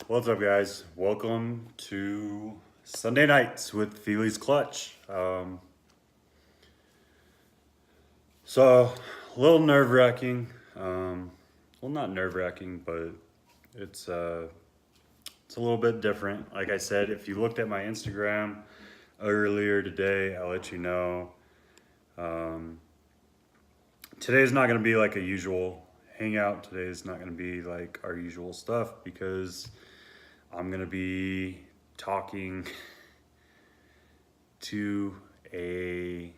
What's up, guys? Welcome to Sunday nights with Fealys Clutch. So a little nerve-wracking. Well, not nerve-wracking, but it's a little bit different. Like I said, if you looked at my Instagram earlier today, I'll let you know. Today's not going to be like a usual hangout. Today's not going to be like our usual stuff because I'm going to be talking to I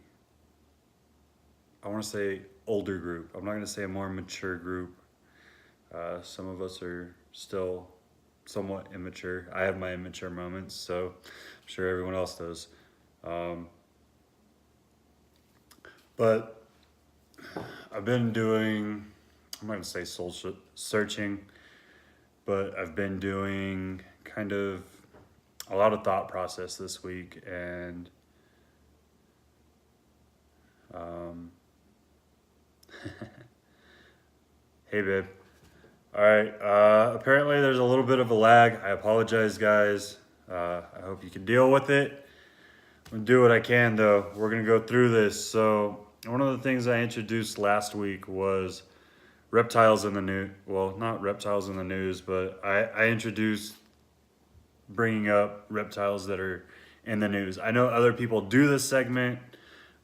want to say older group. I'm not going to say a more mature group. Some of us are still somewhat immature. I have my immature moments, so I'm sure everyone else does. But I've been doing, I'm not going to say soul searching, but I've been doing kind of a lot of thought process this week, and hey babe. All right, apparently there's a little bit of a lag. I apologize, guys. I hope you can deal with it. I'm gonna do what I can, though. We're gonna go through this. So one of the things I introduced last week was reptiles in the news. Well, not reptiles in the news, but I introduced bringing up reptiles that are in the news. I know other people do this segment,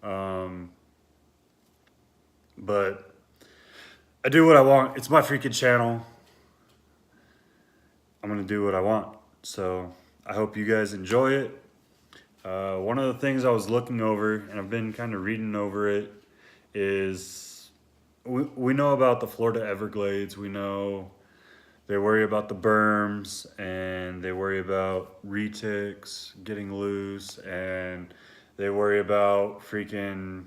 but I do what I want. It's my freaking channel. I'm gonna do what I want. So I hope you guys enjoy it. One of the things I was looking over, and I've been kind of reading over it, is we know about the Florida Everglades. We know they worry about the berms, and they worry about retics getting loose, and they worry about freaking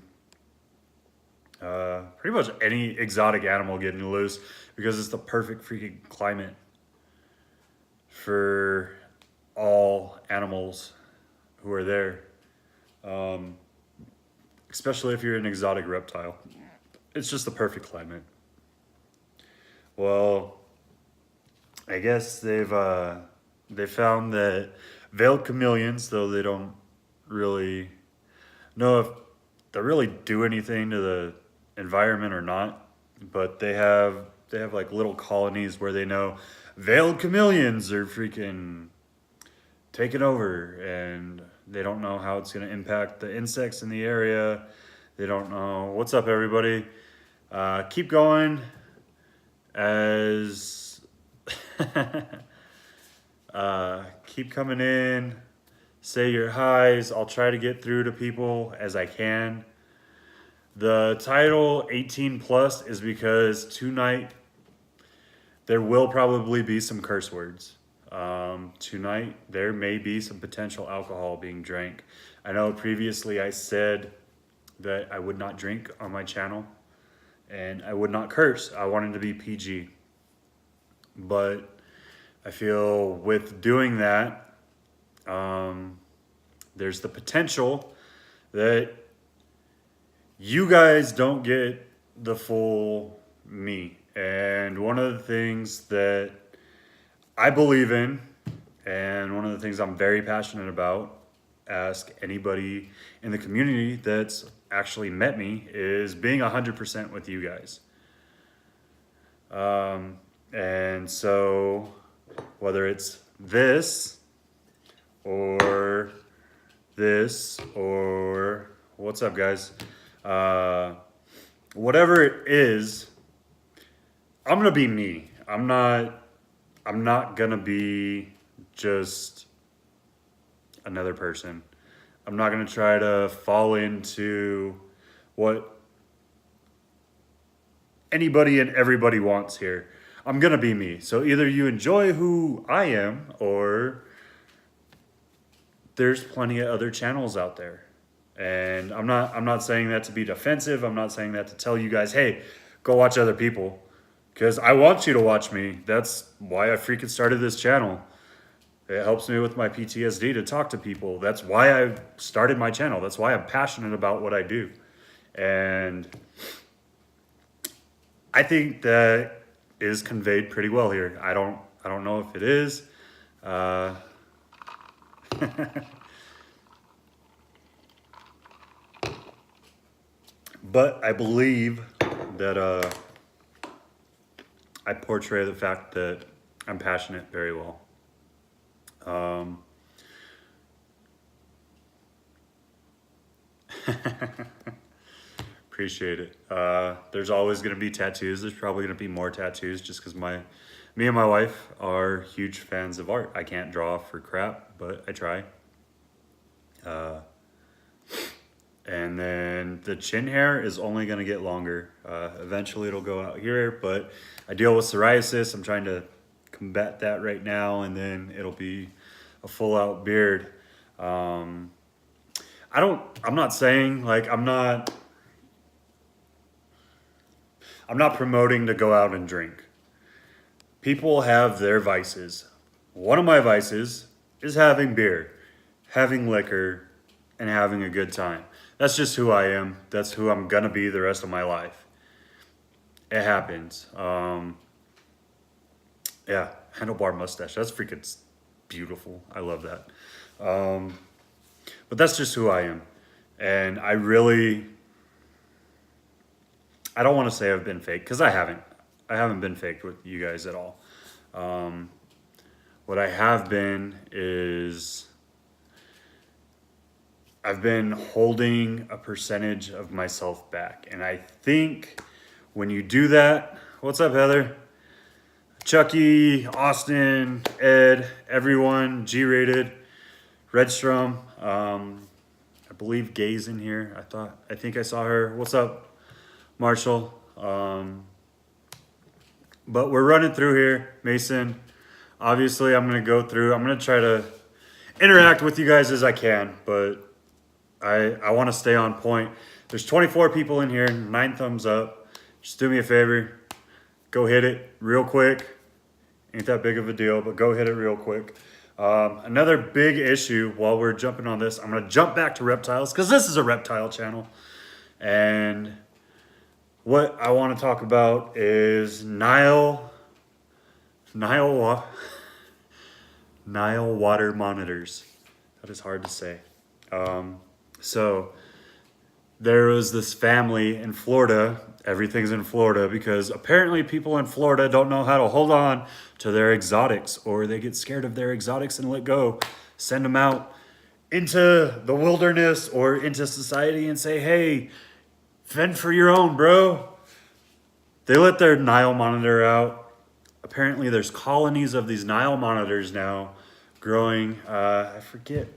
pretty much any exotic animal getting loose because it's the perfect freaking climate for all animals who are there, especially if you're an exotic reptile. It's just the perfect climate. Well, I guess they found that veiled chameleons, though they don't really know if they really do anything to the environment or not, but they have like little colonies where they know veiled chameleons are freaking taking over, and they don't know how it's going to impact the insects in the area. They don't know. What's up, everybody? Keep going as keep coming in. Say your highs. I'll try to get through to people as I can. The title 18 plus is because tonight there will probably be some curse words. Tonight there may be some potential alcohol being drank. I know previously I said that I would not drink on my channel and I would not curse. I wanted to be PG. But I feel with doing that, there's the potential that you guys don't get the full me. And one of the things that I believe in, and one of the things I'm very passionate about, ask anybody in the community that's actually met me, is being 100% with you guys. And so whether it's this or what's up, guys? Whatever it is, I'm gonna be me. I'm not gonna be just another person. I'm not gonna try to fall into what anybody and everybody wants here. I'm gonna be me. So either you enjoy who I am, or there's plenty of other channels out there. And I'm not saying that to be defensive. I'm not saying that to tell you guys, hey, go watch other people. Because I want you to watch me. That's why I freaking started this channel. It helps me with my PTSD to talk to people. That's why I started my channel. That's why I'm passionate about what I do. And I think that is conveyed pretty well here. I don't know if it is. But I believe that I portray the fact that I'm passionate very well. Appreciate it. There's always going to be tattoos. There's probably going to be more tattoos just because me and my wife are huge fans of art. I can't draw for crap, but I try. And then the chin hair is only going to get longer. Eventually it'll go out here, but I deal with psoriasis. I'm trying to combat that right now, and then it'll be a full out beard. I'm not saying like, I'm not promoting to go out and drink. People have their vices. One of my vices is having beer, having liquor, and having a good time. That's just who I am. That's who I'm gonna be the rest of my life. It happens. Yeah, handlebar mustache. That's freaking beautiful. I love that. But that's just who I am. And I don't want to say I've been fake, because I haven't. I haven't been fake with you guys at all. What I have been is I've been holding a percentage of myself back. And I think when you do that, what's up, Heather? Chucky, Austin, Ed, everyone, G-rated, Redstrom, I believe Gay's in here. I think I saw her. What's up, Marshall? But we're running through here, Mason. Obviously, I'm gonna try to interact with you guys as I can, but I want to stay on point. There's 24 people in here, 9 thumbs up. Just do me a favor, go hit it real quick. Ain't that big of a deal, but go hit it real quick. Another big issue while we're jumping on this, I'm gonna jump back to reptiles because this is a reptile channel. And what I want to talk about is Nile water monitors. That is hard to say. So there was this family in Florida. Everything's in Florida because apparently people in Florida don't know how to hold on to their exotics, or they get scared of their exotics and let go. Send them out into the wilderness or into society and say, hey, fend for your own, bro. They let their Nile monitor out. Apparently there's colonies of these Nile monitors now growing. I forget.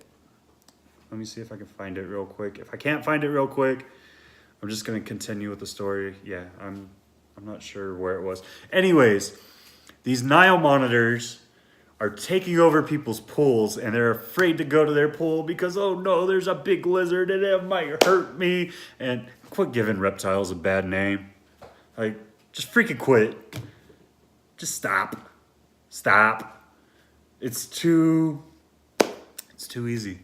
Let me see if I can find it real quick. If I can't find it real quick, I'm just going to continue with the story. Yeah, I'm not sure where it was. Anyways, these Nile monitors are taking over people's pools, and they're afraid to go to their pool because, oh no, there's a big lizard and it might hurt me. And quit giving reptiles a bad name. Like, just freaking quit. Just stop. Stop. It's too easy.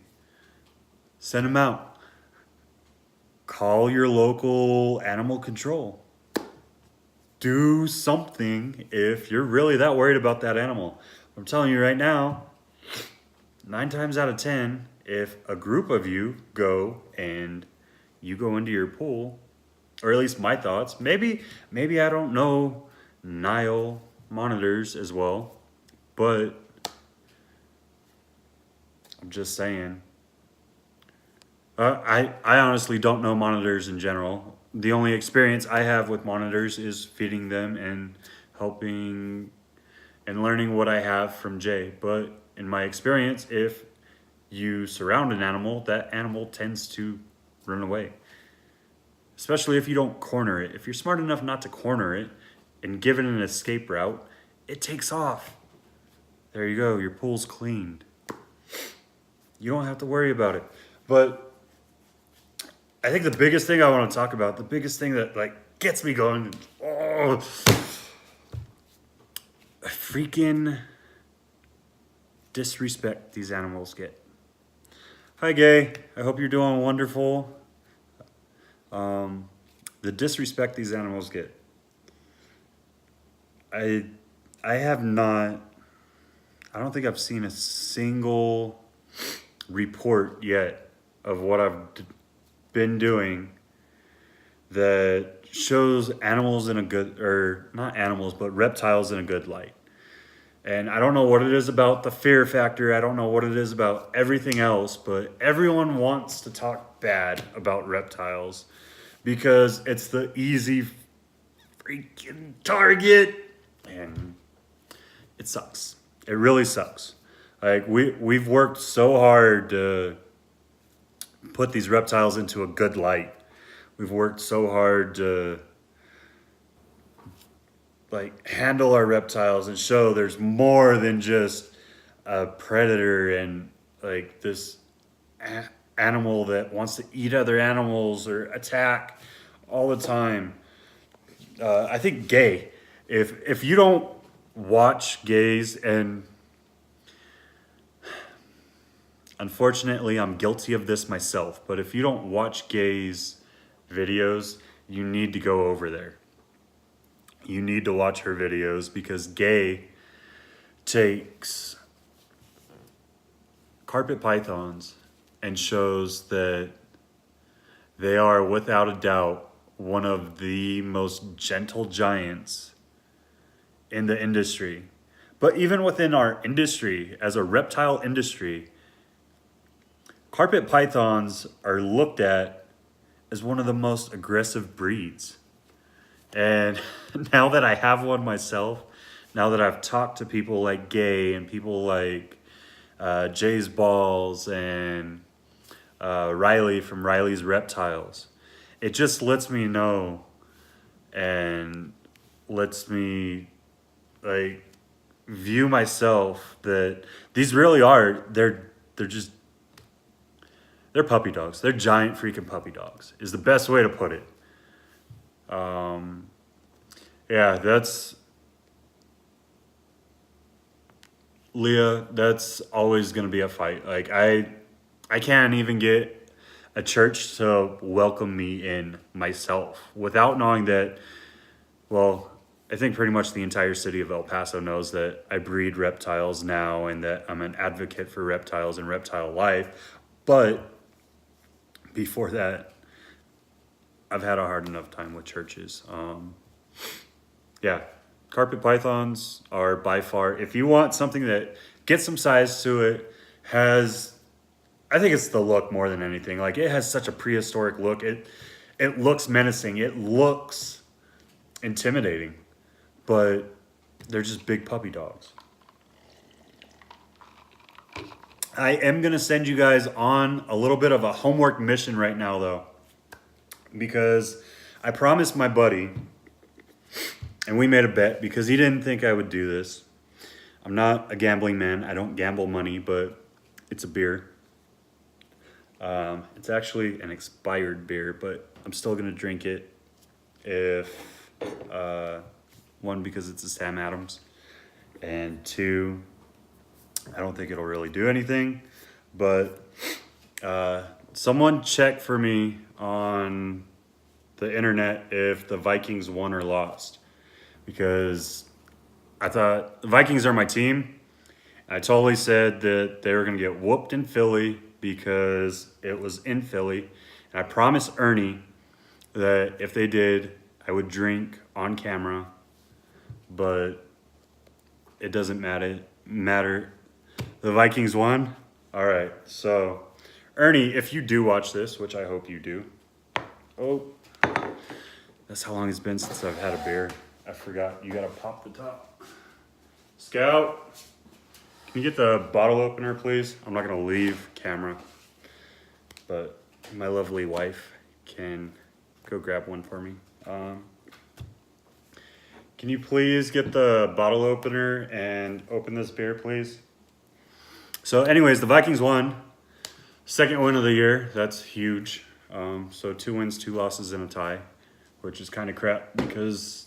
Send them out. Call your local animal control. Do something if you're really that worried about that animal. I'm telling you right now, 9 times out of 10, if a group of you go and you go into your pool, or at least my thoughts, maybe I don't know Nile monitors as well, but I'm just saying. I honestly don't know monitors in general. The only experience I have with monitors is feeding them and helping and learning what I have from Jay. But in my experience, if you surround an animal, that animal tends to run away. Especially if you don't corner it. If you're smart enough not to corner it and give it an escape route, it takes off. There you go, your pool's cleaned. You don't have to worry about it. But I think the biggest thing I want to talk about, the biggest thing that like gets me going, freaking disrespect these animals get. Hi, Gay. I hope you're doing wonderful. The disrespect these animals get. I have not I don't think I've seen a single report yet of what I've been doing that shows animals in a good, or not animals, but reptiles in a good light. And I don't know what it is about the fear factor. I don't know what it is about everything else, but everyone wants to talk bad about reptiles because it's the easy freaking target. And it sucks. It really sucks. Like we've worked so hard to put these reptiles into a good light. We've worked so hard to like handle our reptiles and show there's more than just a predator and like this animal that wants to eat other animals or attack all the time. I think gay. If you don't watch gays, and unfortunately I'm guilty of this myself, but if you don't watch gays videos, you need to go over there. You need to watch her videos because Gay takes carpet pythons and shows that they are without a doubt one of the most gentle giants in the industry. But even within our industry, as a reptile industry, carpet pythons are looked at as one of the most aggressive breeds. And now that I have one myself, now that I've talked to people like Gay and people like Jay's Balls and Riley from Riley's Reptiles, it just lets me know and lets me like view myself that these really are, they're puppy dogs. They're giant freaking puppy dogs is the best way to put it. Yeah, that's Leah. That's always going to be a fight. Like I can't even get a church to welcome me in myself without knowing that, well, I think pretty much the entire city of El Paso knows that I breed reptiles now and that I'm an advocate for reptiles and reptile life. But before that, I've had a hard enough time with churches. Yeah, carpet pythons are by far, if you want something that gets some size to it, has, I think it's the look more than anything. Like it has such a prehistoric look. It looks menacing. It looks intimidating, but they're just big puppy dogs. I am going to send you guys on a little bit of a homework mission right now though, because I promised my buddy, and we made a bet because he didn't think I would do this. I'm not a gambling man. I don't gamble money, but it's a beer. It's actually an expired beer, but I'm still going to drink it if, one, because it's a Sam Adams, and two, I don't think it'll really do anything, but someone check for me on the internet if the Vikings won or lost. Because I thought the Vikings are my team. I totally said that they were going to get whooped in Philly because it was in Philly. And I promised Ernie that if they did, I would drink on camera. But it doesn't matter. The Vikings won. All right. So, Ernie, if you do watch this, which I hope you do. Oh, that's how long it's been since I've had a beer. I forgot, you gotta pop the top. Scout, can you get the bottle opener, please? I'm not gonna leave camera, but my lovely wife can go grab one for me. Can you please get the bottle opener and open this beer, please? So anyways, the Vikings won. Second win of the year, that's huge. So 2 wins, 2 losses, and a tie, which is kind of crap because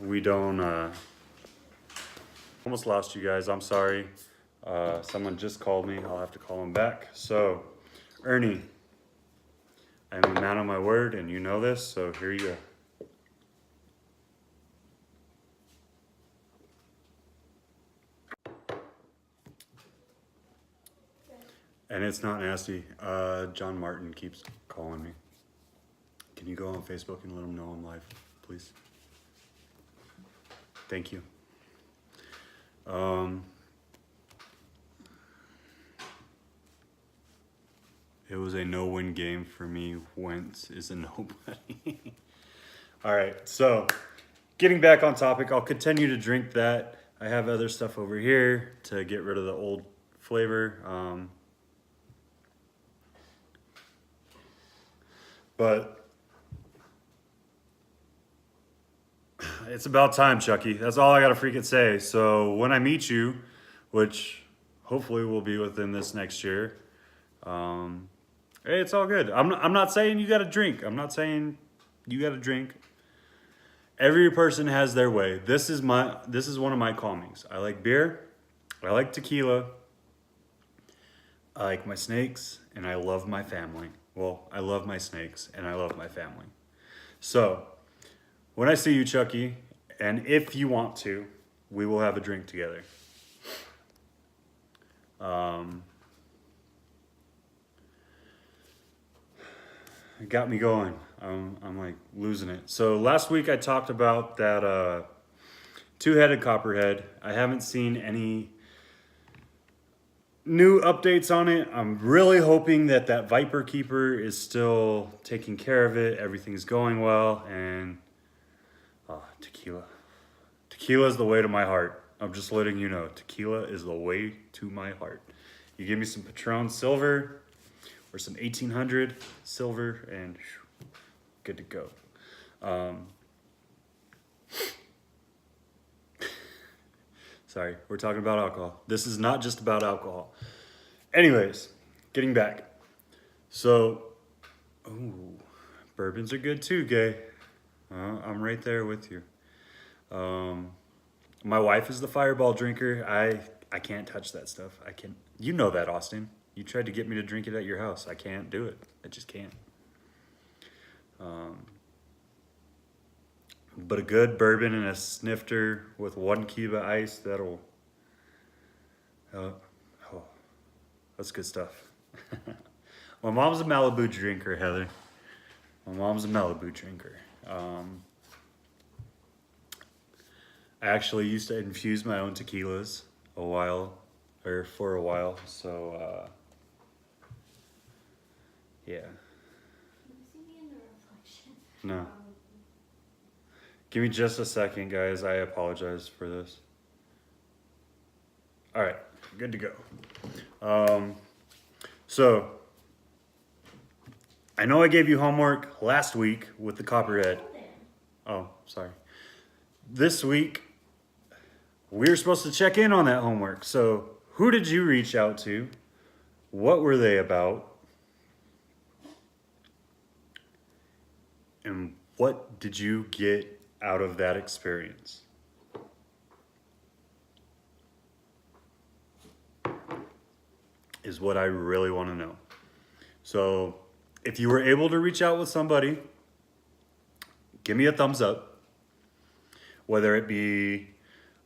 we don't, almost lost you guys. I'm sorry. Someone just called me. I'll have to call him back. So, Ernie, I'm a man of my word, and you know this, so here you go. And it's not nasty. John Martin keeps calling me. Can you go on Facebook and let him know I'm live, please? Thank you. It was a no-win game for me. Wentz is a nobody. All right, so getting back on topic, I'll continue to drink that. I have other stuff over here to get rid of the old flavor. But it's about time, Chucky. That's all I gotta freaking say. So when I meet you, which hopefully will be within this next year, hey, it's all good. I'm not saying you gotta drink. I'm not saying you gotta drink. Every person has their way. This is one of my calmings. I like beer. I like tequila. I like my snakes, and I love my family. Well, I love my snakes, and I love my family. So, when I see you, Chucky, and if you want to, we will have a drink together. It got me going. I'm like losing it. So last week I talked about that two-headed copperhead. I haven't seen any new updates on it. I'm really hoping that that Viper Keeper is still taking care of it. Everything's going well, and tequila. Tequila is the way to my heart. I'm just letting you know. Tequila is the way to my heart. You give me some Patron Silver or some 1800 Silver, and good to go. Sorry, we're talking about alcohol. This is not just about alcohol. Anyways, getting back. So, bourbons are good too, gay. I'm right there with you. My wife is the Fireball drinker. I can't touch that stuff. I can't. You know that, Austin. You tried to get me to drink it at your house. I can't do it. I just can't. But a good bourbon and a snifter with 1 Cuba ice, that'll... that's good stuff. My mom's a Malibu drinker, Heather. My mom's a Malibu drinker. I actually used to infuse my own tequilas for a while, so yeah. Can you see me in the reflection? No. Give me just a second, guys. I apologize for this. All right, good to go. So, I know I gave you homework last week with the Copperhead. Oh, sorry. This week, we were supposed to check in on that homework. So, who did you reach out to? What were they about? And what did you get out of that experience? Is what I really want to know. So, if you were able to reach out with somebody, give me a thumbs up. Whether it be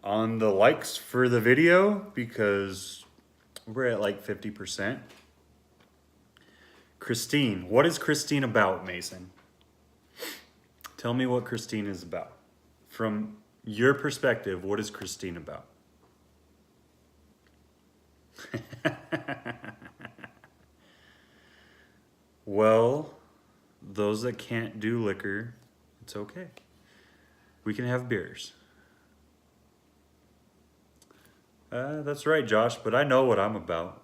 on the likes for the video, because we're at like 50%. Christine, what is Christine about, Mason? Tell me what Christine is about. From your perspective, what is Christine about? Well, those that can't do liquor, it's okay. We can have beers. That's right, Josh, but I know what I'm about.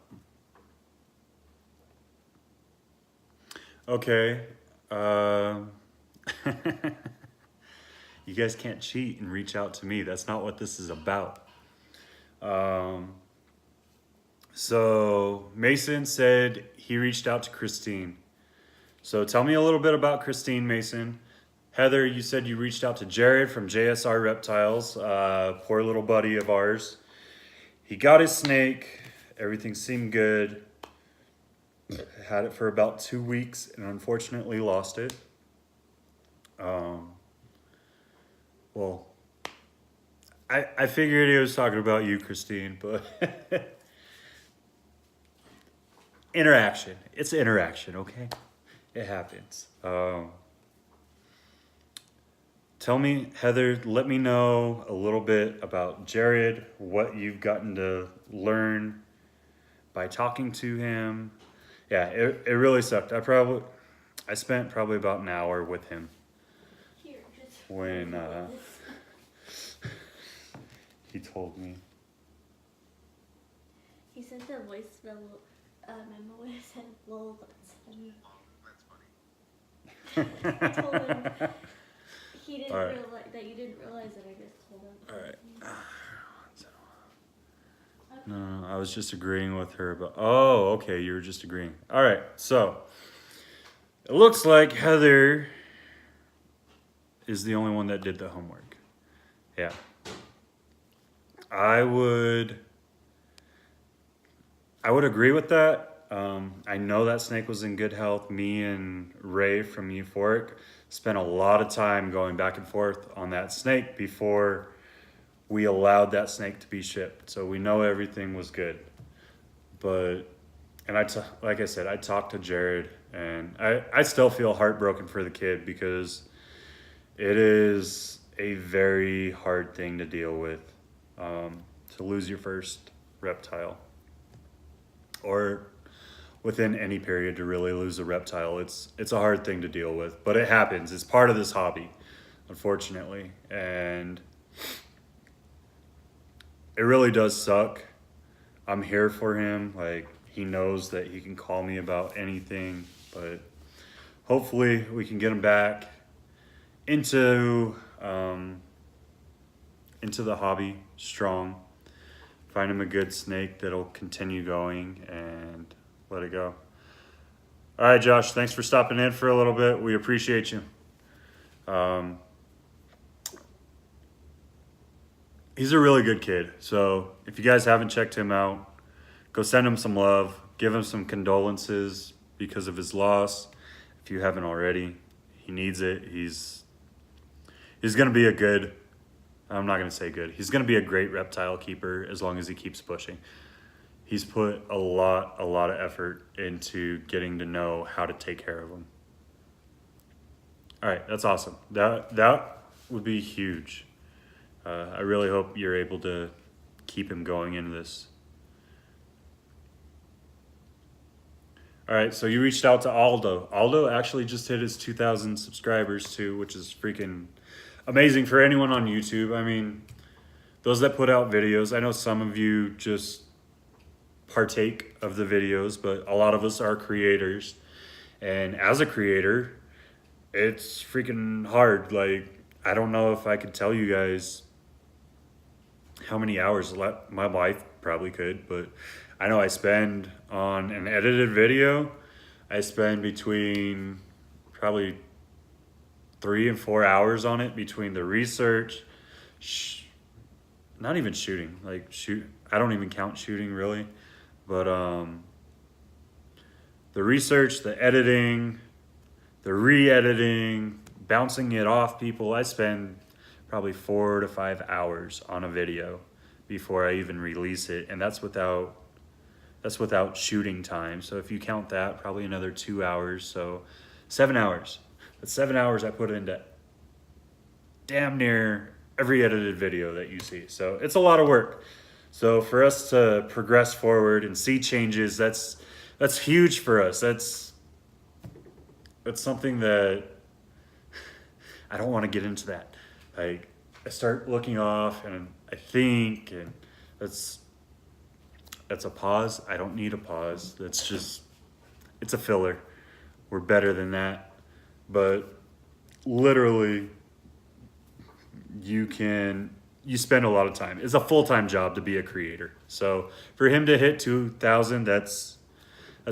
Okay. You guys can't cheat and reach out to me. That's not what this is about. So Mason said he reached out to Christine. So tell me a little bit about Christine, Mason. Heather, you said you reached out to Jared from JSR Reptiles, poor little buddy of ours. He got his snake. Everything seemed good. Had it for about 2 weeks and unfortunately lost it. Well, I figured he was talking about you, Christine, but interaction. It's interaction, okay? It happens. Tell me, Heather, let me know a little bit about Jared, what you've gotten to learn by talking to him. Yeah, it really sucked. I spent probably about an hour with him Here, just when this. he told me. He sent a voice memo and said, "Lol, that's funny." I told him he didn't All right. realize that you didn't realize that I just told him. All right. No, I was just agreeing with her about. Oh, okay, you were just agreeing. All right, so it looks like Heather is the only one that did the homework. Yeah. I would agree with that. I know that snake was in good health. Me and Ray from Euphoric spent a lot of time going back and forth on that snake before we allowed that snake to be shipped. So we know everything was good. But, and like I said, I talked to Jared, and I still feel heartbroken for the kid because it is a very hard thing to deal with, to lose your first reptile, or within any period to really lose a reptile. It's a hard thing to deal with, but it happens. It's part of this hobby, unfortunately, and it really does suck. I'm here for him. Like, he knows that he can call me about anything, but hopefully we can get him back into the hobby strong. Find him a good snake that'll continue going and let it go. All right, Josh, thanks for stopping in for a little bit. We appreciate you. He's a really good kid. So if you guys haven't checked him out, go send him some love. Give him some condolences because of his loss. If you haven't already, he needs it. He's going to be a good, I'm not going to say good. He's going to be a great reptile keeper as long as he keeps pushing. He's put a lot of effort into getting to know how to take care of him. All right, that's awesome. That would be huge. I really hope you're able to keep him going into this. All right, so you reached out to Aldo. Aldo actually just hit his 2,000 subscribers too, which is freaking amazing for anyone on YouTube. I mean, those that put out videos, I know some of you just partake of the videos, but a lot of us are creators. And as a creator, it's freaking hard. Like, I don't know if I could tell you guys how many hours my wife probably could, but I know I spend on an edited video. I spend between probably 3 and 4 hours on it between the research, not even shooting, like I don't even count shooting really, but the research, the editing, the re-editing, bouncing it off people. I spend probably 4 to 5 hours on a video before I even release it, and that's without shooting time. So if you count that, probably another 2 hours, so 7 hours. That's 7 hours I put into damn near every edited video that you see. So it's a lot of work. So for us to progress forward and see changes, that's huge for us. That's something that I don't want to get into that. Like, I start looking off and I think, and that's a pause. I don't need a pause. That's just, it's a filler. We're better than that. But literally, you spend a lot of time. It's a full-time job to be a creator. So for him to hit 2,000, that's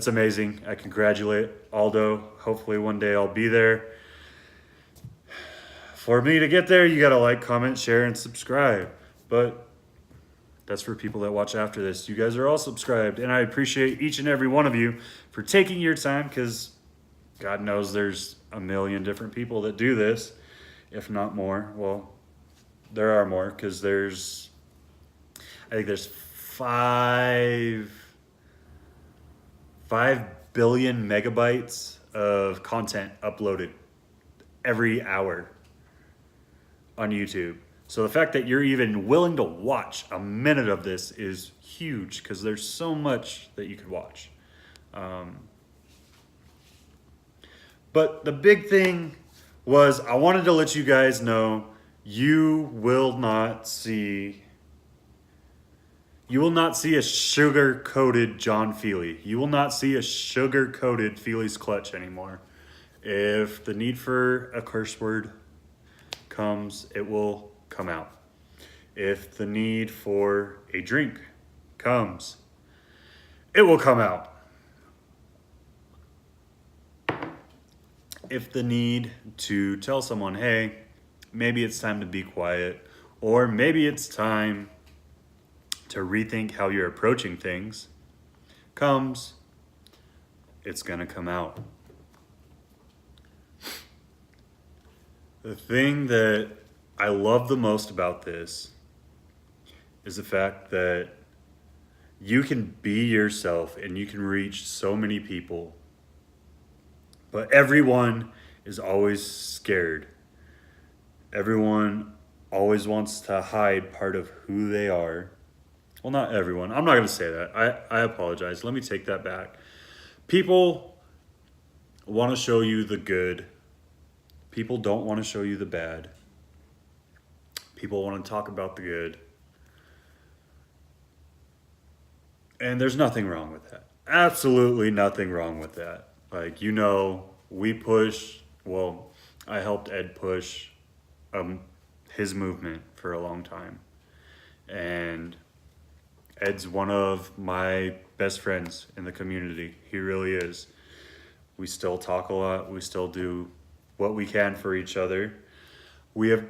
amazing. I congratulate Aldo. Hopefully one day I'll be there. For me to get there, you gotta like, comment, share, and subscribe. But that's for people that watch after this. You guys are all subscribed, and I appreciate each and every one of you for taking your time, because God knows there's a million different people that do this, if not more. Well, there are more, because I think there's five 5 billion megabytes of content uploaded every hour on YouTube. So the fact that you're even willing to watch a minute of this is huge because there's so much that you could watch. But the big thing was I wanted to let you guys know you will not see a sugar-coated John Fealy. You will not see a sugar-coated Fealys Clutch anymore. If the need for a curse word comes, it will come out. If the need for a drink comes, it will come out. If the need to tell someone, hey, maybe it's time to be quiet, or maybe it's time to rethink how you're approaching things comes, it's gonna come out. The thing that I love the most about this is the fact that you can be yourself and you can reach so many people, but everyone is always scared. Everyone always wants to hide part of who they are. Well, not everyone. I'm not going to say that. I apologize. Let me take that back. People want to show you the good. People don't want to show you the bad. People want to talk about the good. And there's nothing wrong with that. Absolutely nothing wrong with that. Like, you know, I helped Ed push his movement for a long time. And Ed's one of my best friends in the community. He really is. We still talk a lot. We still do what we can for each other. We have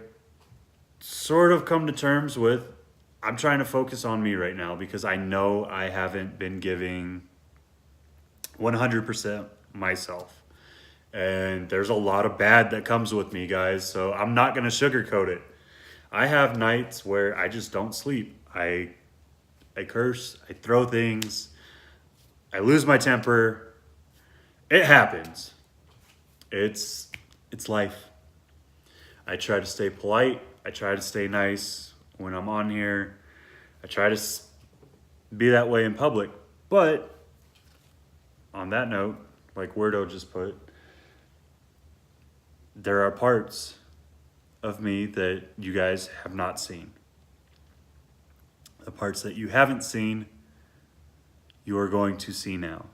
sort of come to terms with, I'm trying to focus on me right now because I know I haven't been giving 100% myself. And there's a lot of bad that comes with me, guys. So I'm not going to sugarcoat it. I have nights where I just don't sleep. I curse, I throw things, I lose my temper. It happens. It's life. I try to stay polite. I try to stay nice when I'm on here. I try to be that way in public. But on that note, like Wordo just put, there are parts of me that you guys have not seen. The parts that you haven't seen, you are going to see now.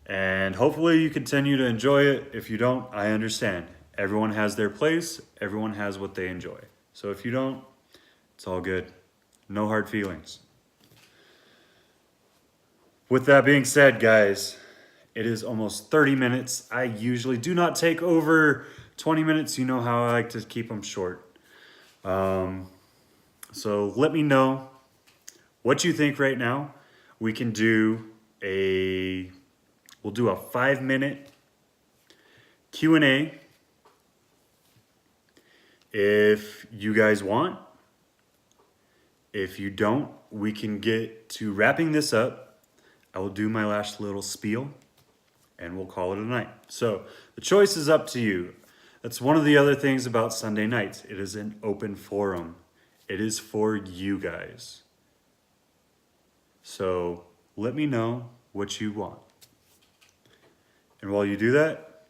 And hopefully you continue to enjoy it. If you don't, I understand. Everyone has their place. Everyone has what they enjoy. So if you don't, it's all good. No hard feelings. With that being said, guys, it is almost 30 minutes. I usually do not take over 20 minutes. You know how I like to keep them short. So let me know what you think right now. We'll do a 5-minute Q&A if you guys want. If you don't, we can get to wrapping this up. I will do my last little spiel and we'll call it a night. So the choice is up to you. That's one of the other things about Sunday nights. It is an open forum. It is for you guys. So let me know what you want. And while you do that,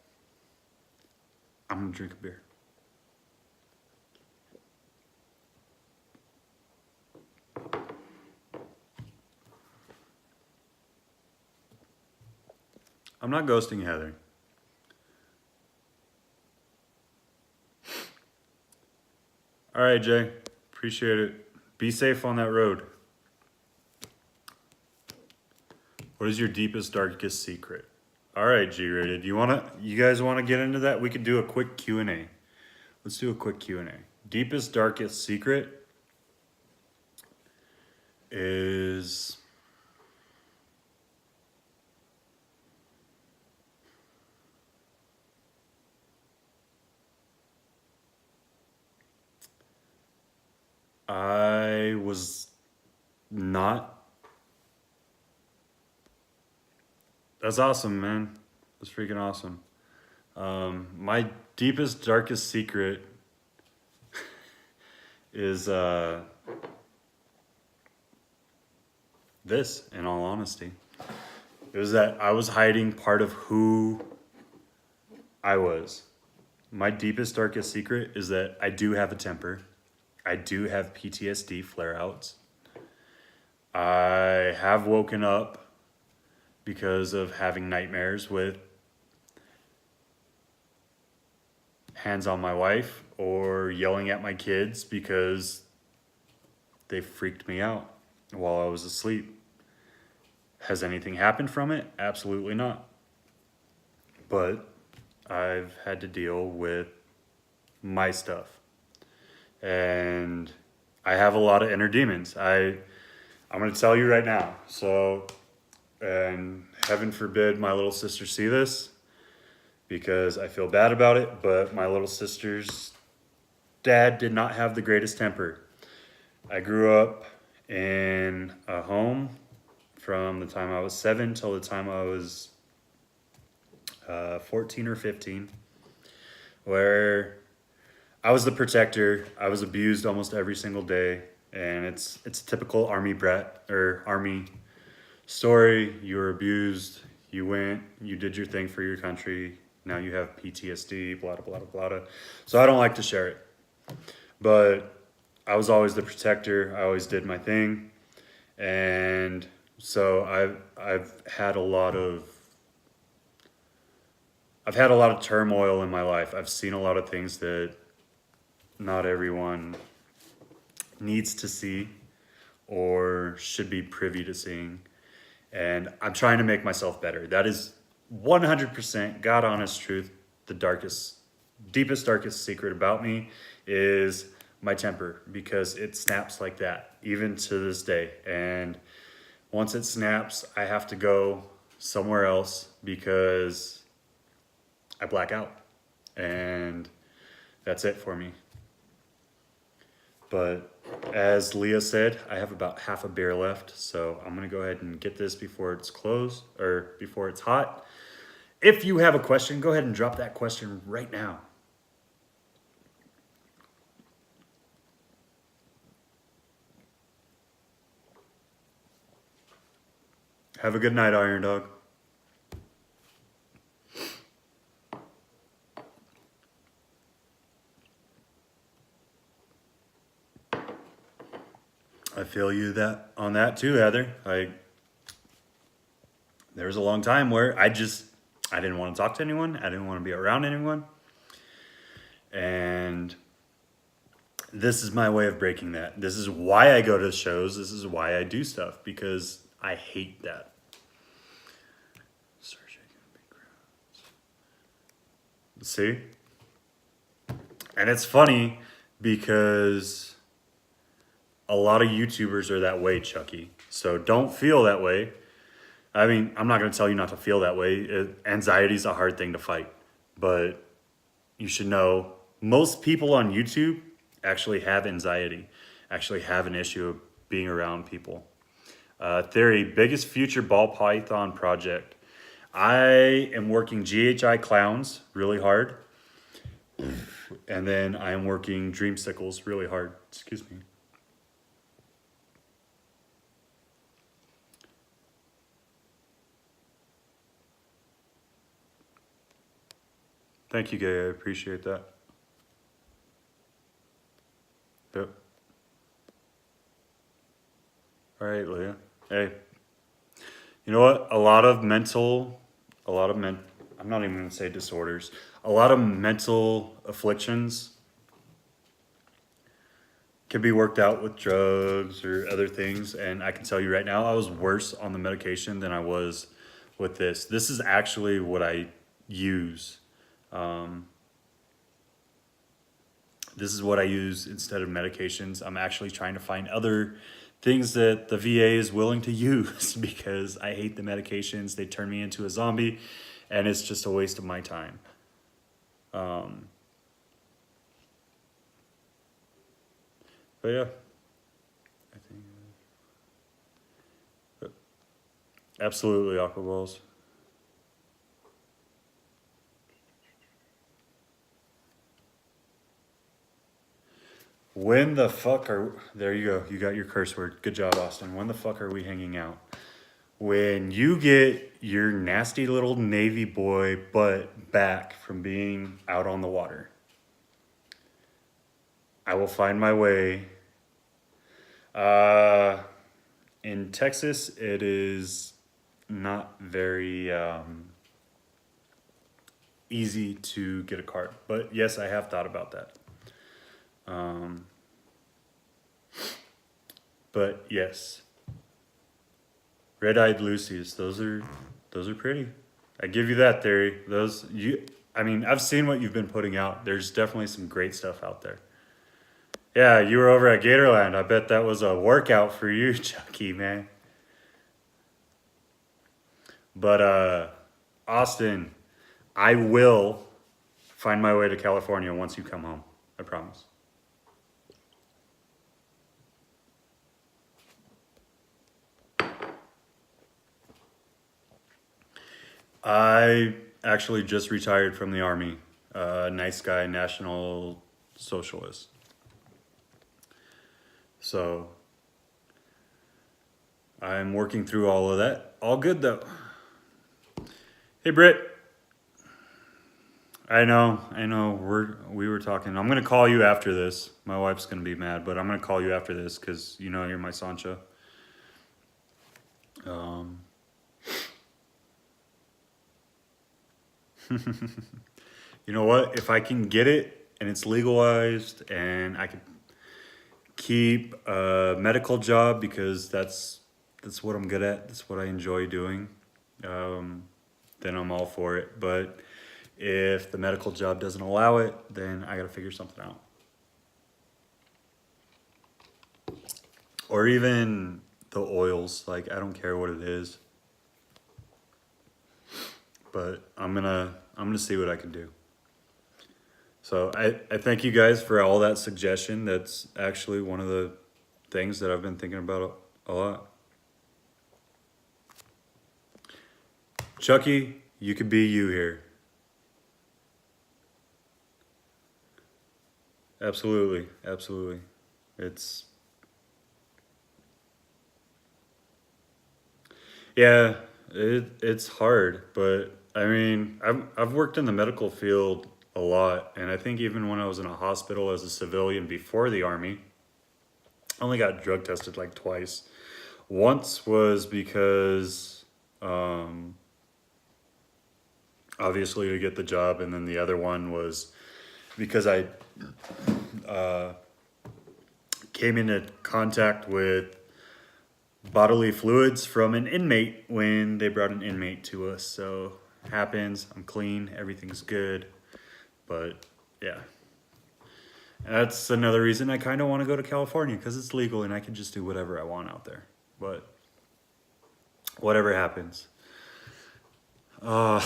I'm gonna drink a beer. I'm not ghosting Heather. All right, Jay. Appreciate it. Be safe on that road. What is your deepest, darkest secret? All right, G-rated. You guys wanna get into that? We could do a quick Q&A. Let's do a quick Q&A. Deepest, darkest secret is I was not That's awesome, man. That's freaking awesome. My deepest, darkest secret is this, in all honesty. It was that I was hiding part of who I was. My deepest, darkest secret is that I do have a temper. I do have PTSD flare outs. I have woken up because of having nightmares with hands on my wife or yelling at my kids because they freaked me out while I was asleep. Has anything happened from it? Absolutely not. But I've had to deal with my stuff. And I have a lot of inner demons. I'm going to tell you right now. So, and heaven forbid my little sister see this because I feel bad about it, but my little sister's dad did not have the greatest temper. I grew up in a home from the time I was 7 till the time I was 14 or 15, where I was the protector. I was abused almost every single day, and it's a typical army brat or army story. You were abused, you went, you did your thing for your country, now you have PTSD, blah, blah, blah, blah. So I don't like to share it, but I was always the protector. I always did my thing, and so I've had a lot of turmoil in my life. I've seen a lot of things that not everyone needs to see or should be privy to seeing. And I'm trying to make myself better. That is 100% God honest truth. The deepest, darkest secret about me is my temper, because it snaps like that, even to this day. And once it snaps, I have to go somewhere else because I black out. And that's it for me. But as Leah said, I have about half a beer left, so I'm gonna go ahead and get this before it's closed or before it's hot. If you have a question, go ahead and drop that question right now. Have a good night, Iron Dog. I feel you on that too, Heather. There was a long time where I didn't want to talk to anyone. I didn't want to be around anyone. And this is my way of breaking that. This is why I go to shows. This is why I do stuff, because I hate that. See? And it's funny because a lot of YouTubers are that way, Chucky. So don't feel that way. I mean, I'm not going to tell you not to feel that way. Anxiety is a hard thing to fight. But you should know most people on YouTube actually have anxiety, actually have an issue of being around people. Theory, biggest future ball python project. I am working GHI clowns really hard. And then I am working dreamsicles really hard. Excuse me. Thank you, Gay. I appreciate that. Yep. All right, Leah. Hey, you know what? I'm not even going to say disorders. A lot of mental afflictions can be worked out with drugs or other things. And I can tell you right now, I was worse on the medication than I was with this. This is actually what I use. This is what I use instead of medications. I'm actually trying to find other things that the VA is willing to use because I hate the medications. They turn me into a zombie, and it's just a waste of my time. But yeah, I think absolutely aqua balls. When the fuck are, there you go, you got your curse word. Good job, Austin. When the fuck are we hanging out? When you get your nasty little Navy boy butt back from being out on the water, I will find my way. In Texas, it is not very easy to get a card, but yes, I have thought about that. But yes, red-eyed Lucy's. Those are pretty. I give you that, Theory. I mean, I've seen what you've been putting out. There's definitely some great stuff out there. Yeah, you were over at Gatorland. I bet that was a workout for you, Chucky, man. But Austin, I will find my way to California once you come home. I promise. I actually just retired from the Army. Nice guy, National Socialist. So I'm working through all of that. All good though. Hey Britt. I know. We were talking. I'm gonna call you after this. My wife's gonna be mad, but I'm gonna call you after this because you know you're my Sancho. You know what? If I can get it and it's legalized and I can keep a medical job because that's what I'm good at. That's what I enjoy doing. Then I'm all for it. But if the medical job doesn't allow it, then I gotta figure something out. Or even the oils. Like I don't care what it is. But I'm gonna see what I can do. So I thank you guys for all that suggestion. That's actually one of the things that I've been thinking about a lot. Chucky, you could be you here. Absolutely. Yeah, it's hard, but I mean, I've worked in the medical field a lot, and I think even when I was in a hospital as a civilian before the Army, I only got drug tested like twice. Once was because obviously to get the job, and then the other one was because I came into contact with bodily fluids from an inmate when they brought an inmate to us. So happens, I'm clean, everything's good. But yeah, that's another reason I kind of want to go to California because it's legal and I can just do whatever I want out there. But whatever happens. I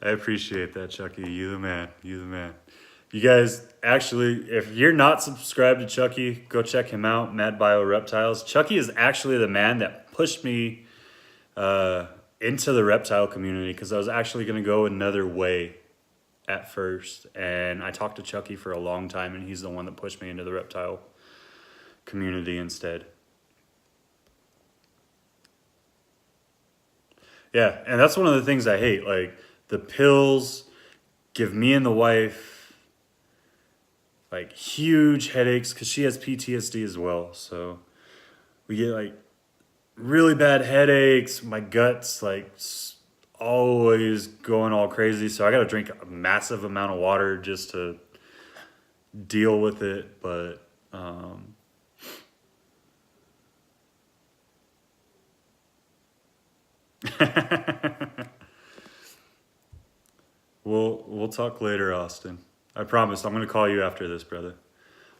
appreciate that, Chucky. You the man. You guys, actually, if you're not subscribed to Chucky, go check him out, Mad Bio Reptiles. Chucky is actually the man that pushed me into the reptile community because I was actually going to go another way at first. And I talked to Chucky for a long time, and he's the one that pushed me into the reptile community instead. Yeah, and that's one of the things I hate. Like, the pills give me and the wife like huge headaches because she has PTSD as well. So we get like really bad headaches. My gut's like always going all crazy. So I got to drink a massive amount of water just to deal with it. But we'll talk later, Austin. I promise I'm gonna call you after this, brother.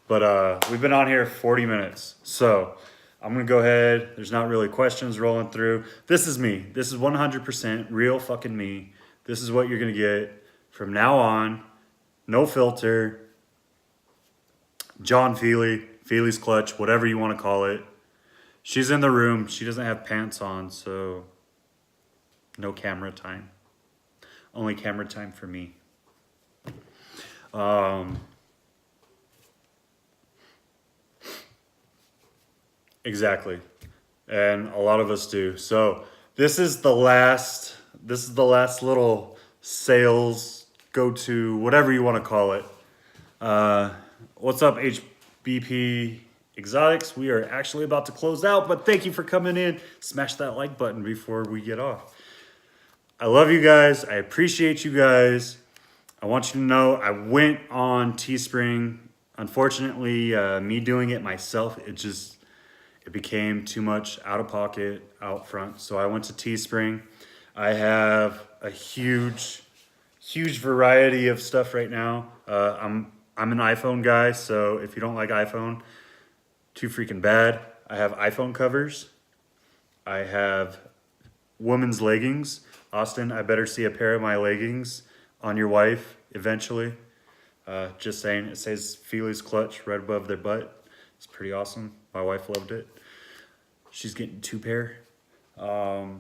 But we've been on here 40 minutes, so I'm gonna go ahead. There's not really questions rolling through. This is me. This is 100% real fucking me. This is what you're gonna get from now on. No filter. John Fealy, Fealys Clutch, whatever you want to call it. She's in the room. She doesn't have pants on, so no camera time. Only camera time for me. Exactly. And a lot of us do. So this is the last little sales go to, whatever you want to call it. What's up, HBP Exotics? We are actually about to close out, but thank you for coming in. Smash that like button before we get off. I love you guys. I appreciate you guys. I want you to know I went on Teespring. Unfortunately, me doing it myself, it became too much out of pocket, out front. So I went to Teespring. I have a huge variety of stuff right now. I'm an iPhone guy, so if you don't like iPhone, too freaking bad. I have iPhone covers. I have women's leggings. Austin, I better see a pair of my leggings on your wife eventually. Just saying, it says Fealys Clutch right above their butt. It's pretty awesome. My wife loved it. She's getting 2 pair. I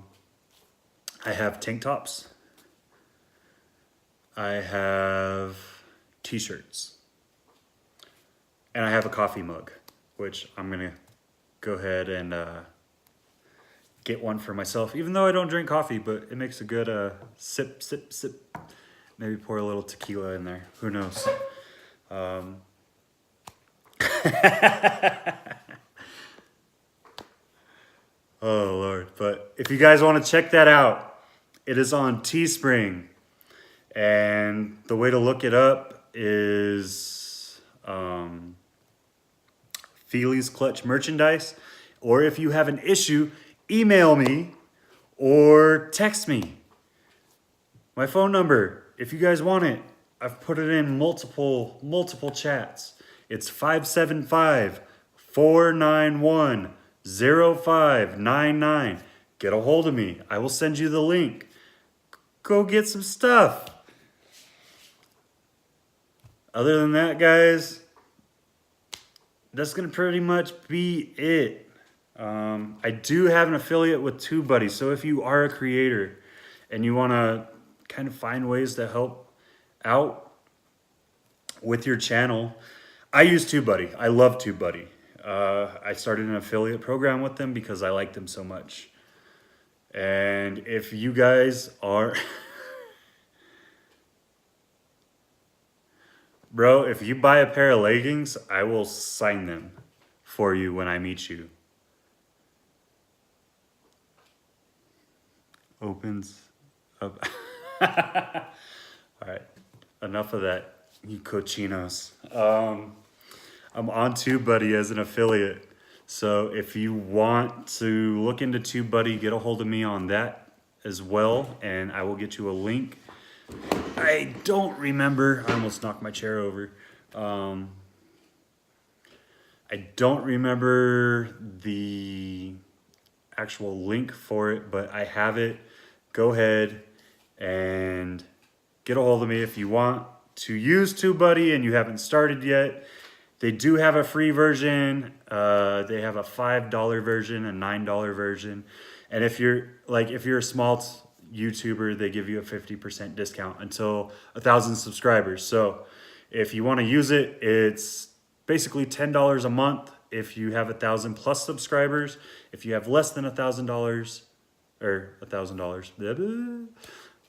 have tank tops. I have t-shirts. And I have a coffee mug, which I'm gonna go ahead and get one for myself, even though I don't drink coffee, but it makes a good sip. Maybe pour a little tequila in there. Who knows? Oh, Lord. But if you guys want to check that out, it is on Teespring. And the way to look it up is Fealys Clutch merchandise. Or if you have an issue, email me or text me. My phone number, if you guys want it, I've put it in multiple chats. It's 575-491-0599. Get a hold of me. I will send you the link. Go get some stuff. Other than that, guys, that's going to pretty much be it. I do have an affiliate with TubeBuddy, so if you are a creator and you want to kind of find ways to help out with your channel, I use TubeBuddy. I love TubeBuddy. I started an affiliate program with them because I like them so much. And if you guys are... Bro, if you buy a pair of leggings, I will sign them for you when I meet you. Opens up. All right, enough of that, you cochinos. I'm on TubeBuddy as an affiliate. So if you want to look into TubeBuddy, get a hold of me on that as well, and I will get you a link. I don't remember. I almost knocked my chair over. I don't remember the actual link for it, but I have it. Go ahead and get a hold of me if you want to use TubeBuddy and you haven't started yet. They do have a free version. They have a $5 version, a $9 version. And if you're a small YouTuber, they give you a 50% discount until 1,000 subscribers. So if you want to use it, it's basically $10 a month if you have 1,000 plus subscribers. If you have less than $1,000 or $1,000,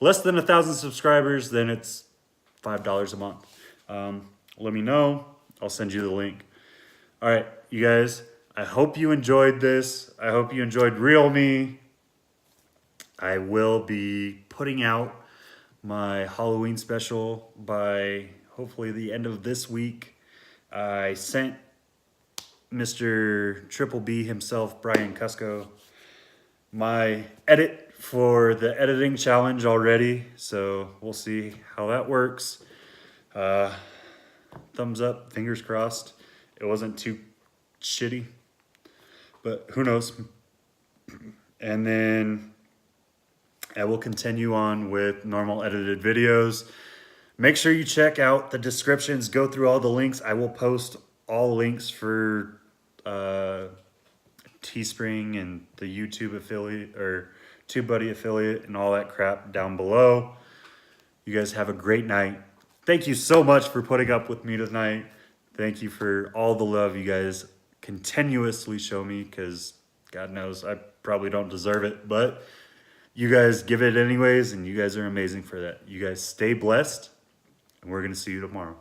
less than 1,000 subscribers, then it's $5 a month. Let me know. I'll send you the link. All right, you guys, I hope you enjoyed this. I hope you enjoyed Real Me. I will be putting out my Halloween special by hopefully the end of this week. I sent Mr. Triple B himself, Brian Cusco, my edit for the editing challenge already. So we'll see how that works. Thumbs up, fingers crossed. It wasn't too shitty, but who knows? And then I will continue on with normal edited videos. Make sure you check out the descriptions. Go through all the links. I will post all links for Teespring and the YouTube affiliate or TubeBuddy affiliate and all that crap down below. You guys have a great night. thank you so much for putting up with me tonight. Thank you for all the love you guys continuously show me, because God knows I probably don't deserve it, but you guys give it anyways, and you guys are amazing for that. You guys stay blessed, and we're going to see you tomorrow.